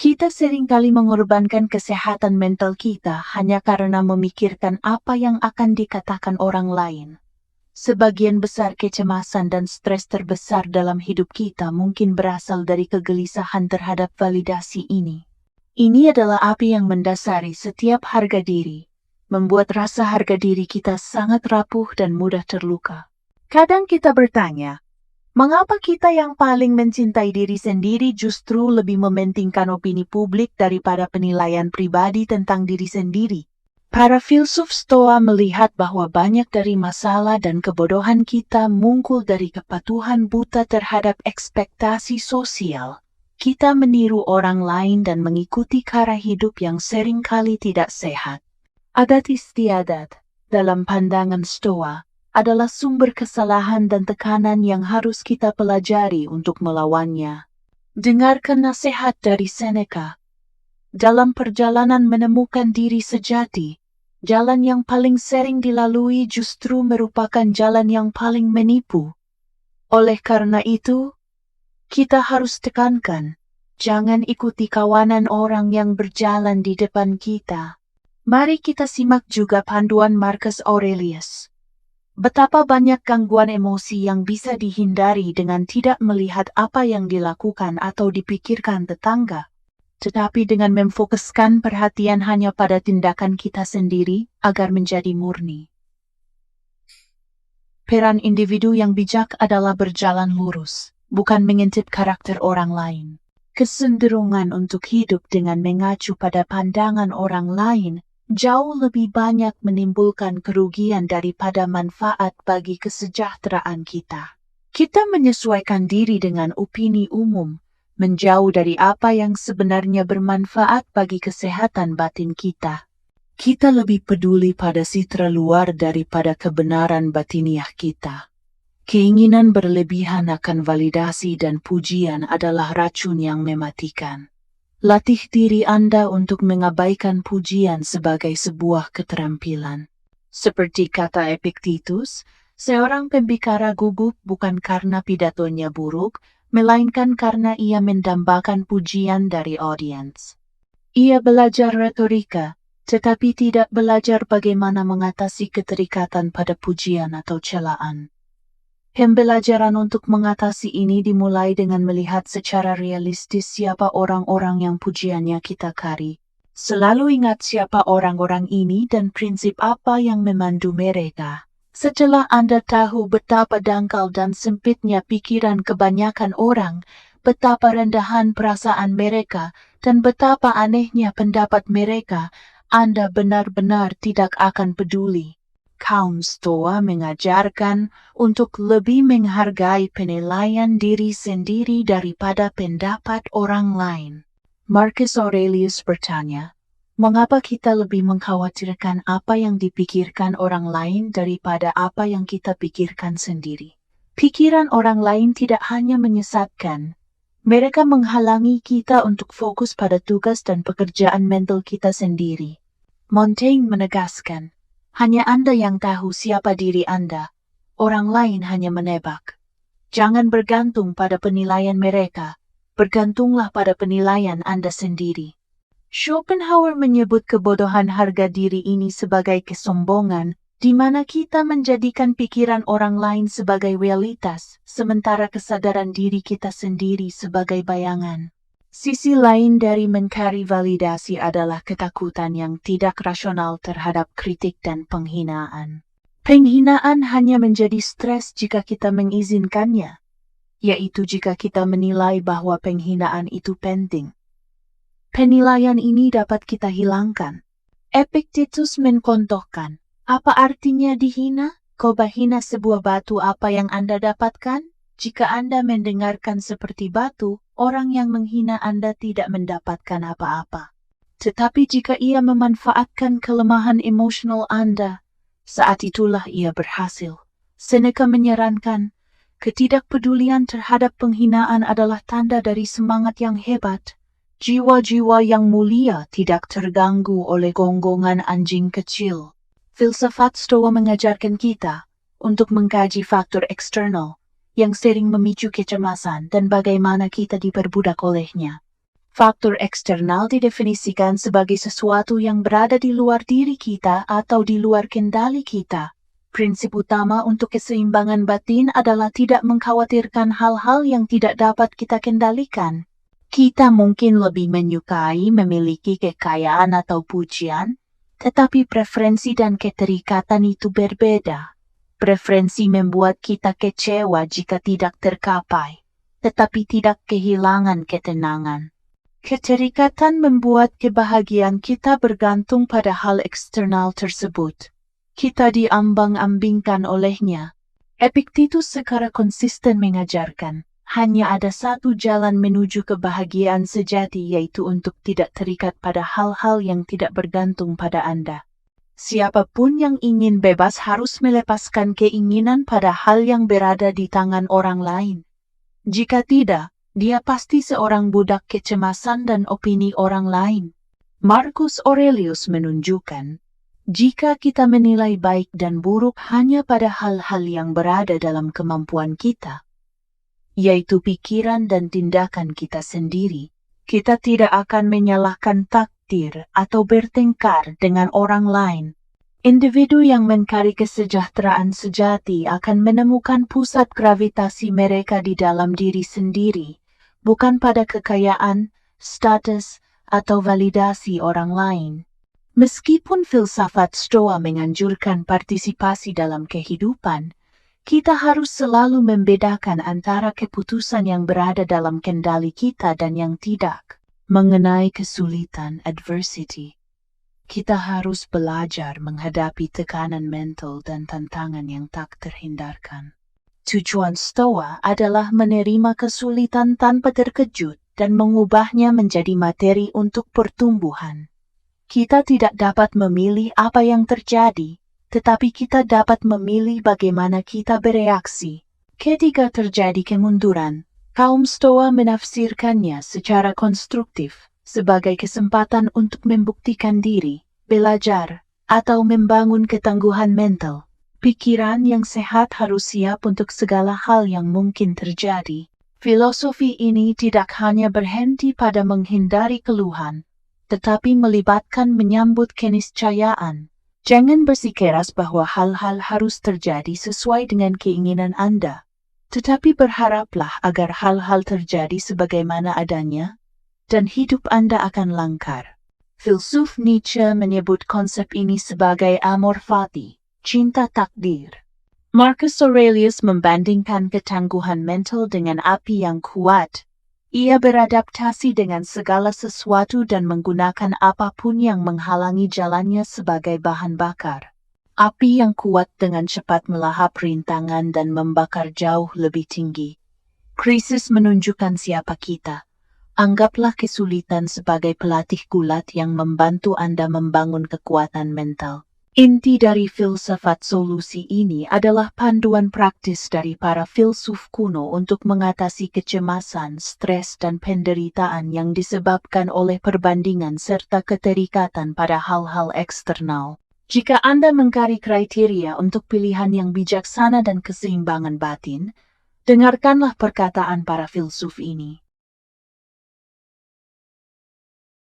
Kita seringkali mengorbankan kesehatan mental kita hanya karena memikirkan apa yang akan dikatakan orang lain. Sebagian besar kecemasan dan stres terbesar dalam hidup kita mungkin berasal dari kegelisahan terhadap validasi ini. Ini adalah api yang mendasari setiap harga diri, membuat rasa harga diri kita sangat rapuh dan mudah terluka. Kadang kita bertanya, mengapa kita yang paling mencintai diri sendiri justru lebih mementingkan opini publik daripada penilaian pribadi tentang diri sendiri? Para filsuf Stoa melihat bahwa banyak dari masalah dan kebodohan kita muncul dari kepatuhan buta terhadap ekspektasi sosial. Kita meniru orang lain dan mengikuti cara hidup yang seringkali tidak sehat. Adat istiadat, dalam pandangan Stoa, adalah sumber kesalahan dan tekanan yang harus kita pelajari untuk melawannya. Dengarkan nasihat dari Seneca. Dalam perjalanan menemukan diri sejati, jalan yang paling sering dilalui justru merupakan jalan yang paling menipu. Oleh karena itu, kita harus tekankan, jangan ikuti kawanan orang yang berjalan di depan kita. Mari kita simak juga panduan Marcus Aurelius. Betapa banyak gangguan emosi yang bisa dihindari dengan tidak melihat apa yang dilakukan atau dipikirkan tetangga, tetapi dengan memfokuskan perhatian hanya pada tindakan kita sendiri agar menjadi murni. Peran individu yang bijak adalah berjalan lurus, bukan mengintip karakter orang lain. Kecenderungan untuk hidup dengan mengacu pada pandangan orang lain jauh lebih banyak menimbulkan kerugian daripada manfaat bagi kesejahteraan kita. Kita menyesuaikan diri dengan opini umum, menjauh dari apa yang sebenarnya bermanfaat bagi kesehatan batin kita. Kita lebih peduli pada citra luar daripada kebenaran batiniah kita. Keinginan berlebihan akan validasi dan pujian adalah racun yang mematikan. Latih diri Anda untuk mengabaikan pujian sebagai sebuah keterampilan. Seperti kata Epictetus, seorang pembicara gugup bukan karena pidatonya buruk, melainkan karena ia mendambakan pujian dari audiens. Ia belajar retorika, tetapi tidak belajar bagaimana mengatasi keterikatan pada pujian atau celaan. Pembelajaran untuk mengatasi ini dimulai dengan melihat secara realistis siapa orang-orang yang pujiannya kita kari. Selalu ingat siapa orang-orang ini dan prinsip apa yang memandu mereka. Setelah Anda tahu betapa dangkal dan sempitnya pikiran kebanyakan orang, betapa rendahan perasaan mereka, dan betapa anehnya pendapat mereka, Anda benar-benar tidak akan peduli. Kaum Stoa mengajarkan untuk lebih menghargai penilaian diri sendiri daripada pendapat orang lain. Marcus Aurelius bertanya, mengapa kita lebih mengkhawatirkan apa yang dipikirkan orang lain daripada apa yang kita pikirkan sendiri? Pikiran orang lain tidak hanya menyesatkan, mereka menghalangi kita untuk fokus pada tugas dan pekerjaan mental kita sendiri. Montaigne menegaskan, hanya Anda yang tahu siapa diri Anda, orang lain hanya menebak. Jangan bergantung pada penilaian mereka, bergantunglah pada penilaian Anda sendiri. Schopenhauer menyebut kebodohan harga diri ini sebagai kesombongan, di mana kita menjadikan pikiran orang lain sebagai realitas, sementara kesadaran diri kita sendiri sebagai bayangan. Sisi lain dari mencari validasi adalah ketakutan yang tidak rasional terhadap kritik dan penghinaan. Penghinaan hanya menjadi stres jika kita mengizinkannya, yaitu jika kita menilai bahwa penghinaan itu penting. Penilaian ini dapat kita hilangkan. Epictetus mencontohkan, apa artinya dihina? Coba hina sebuah batu, apa yang Anda dapatkan? Jika Anda mendengarkan seperti batu, orang yang menghina Anda tidak mendapatkan apa-apa. Tetapi jika ia memanfaatkan kelemahan emosional Anda, saat itulah ia berhasil. Seneca menyarankan, ketidakpedulian terhadap penghinaan adalah tanda dari semangat yang hebat. Jiwa-jiwa yang mulia tidak terganggu oleh gonggongan anjing kecil. Filsafat Stoa mengajarkan kita untuk mengkaji faktor eksternal yang sering memicu kecemasan dan bagaimana kita diperbudak olehnya. Faktor eksternal didefinisikan sebagai sesuatu yang berada di luar diri kita atau di luar kendali kita. Prinsip utama untuk keseimbangan batin adalah tidak mengkhawatirkan hal-hal yang tidak dapat kita kendalikan. Kita mungkin lebih menyukai memiliki kekayaan atau pujian, tetapi preferensi dan keterikatan itu berbeda. Preferensi membuat kita kecewa jika tidak tercapai, tetapi tidak kehilangan ketenangan. Keterikatan membuat kebahagiaan kita bergantung pada hal eksternal tersebut. Kita diambang-ambingkan olehnya. Epictetus secara konsisten mengajarkan, hanya ada satu jalan menuju kebahagiaan sejati, yaitu untuk tidak terikat pada hal-hal yang tidak bergantung pada Anda. Siapapun yang ingin bebas harus melepaskan keinginan pada hal yang berada di tangan orang lain. Jika tidak, dia pasti seorang budak kecemasan dan opini orang lain. Marcus Aurelius menunjukkan, jika kita menilai baik dan buruk hanya pada hal-hal yang berada dalam kemampuan kita, yaitu pikiran dan tindakan kita sendiri, kita tidak akan menyalahkan takdir atau bertengkar dengan orang lain. Individu yang mencari kesejahteraan sejati akan menemukan pusat gravitasi mereka di dalam diri sendiri, bukan pada kekayaan, status, atau validasi orang lain. Meskipun filsafat Stoa menganjurkan partisipasi dalam kehidupan, kita harus selalu membedakan antara keputusan yang berada dalam kendali kita dan yang tidak. Mengenai kesulitan, adversity, kita harus belajar menghadapi tekanan mental dan tantangan yang tak terhindarkan. Tujuan Stoa adalah menerima kesulitan tanpa terkejut dan mengubahnya menjadi materi untuk pertumbuhan. Kita tidak dapat memilih apa yang terjadi, tetapi kita dapat memilih bagaimana kita bereaksi. Ketika terjadi kemunduran, kaum Stoa menafsirkannya secara konstruktif, sebagai kesempatan untuk membuktikan diri, belajar, atau membangun ketangguhan mental. Pikiran yang sehat harus siap untuk segala hal yang mungkin terjadi. Filosofi ini tidak hanya berhenti pada menghindari keluhan, tetapi melibatkan menyambut keniscayaan. Jangan bersikeras bahwa hal-hal harus terjadi sesuai dengan keinginan Anda, tetapi berharaplah agar hal-hal terjadi sebagaimana adanya, dan hidup Anda akan lancar. Filsuf Nietzsche menyebut konsep ini sebagai amor fati, cinta takdir. Marcus Aurelius membandingkan ketangguhan mental dengan api yang kuat. Ia beradaptasi dengan segala sesuatu dan menggunakan apapun yang menghalangi jalannya sebagai bahan bakar. Api yang kuat dengan cepat melahap rintangan dan membakar jauh lebih tinggi. Krisis menunjukkan siapa kita. Anggaplah kesulitan sebagai pelatih gulat yang membantu Anda membangun kekuatan mental. Inti dari filsafat solusi ini adalah panduan praktis dari para filsuf kuno untuk mengatasi kecemasan, stres, dan penderitaan yang disebabkan oleh perbandingan serta keterikatan pada hal-hal eksternal. Jika Anda mencari kriteria untuk pilihan yang bijaksana dan keseimbangan batin, dengarkanlah perkataan para filsuf ini.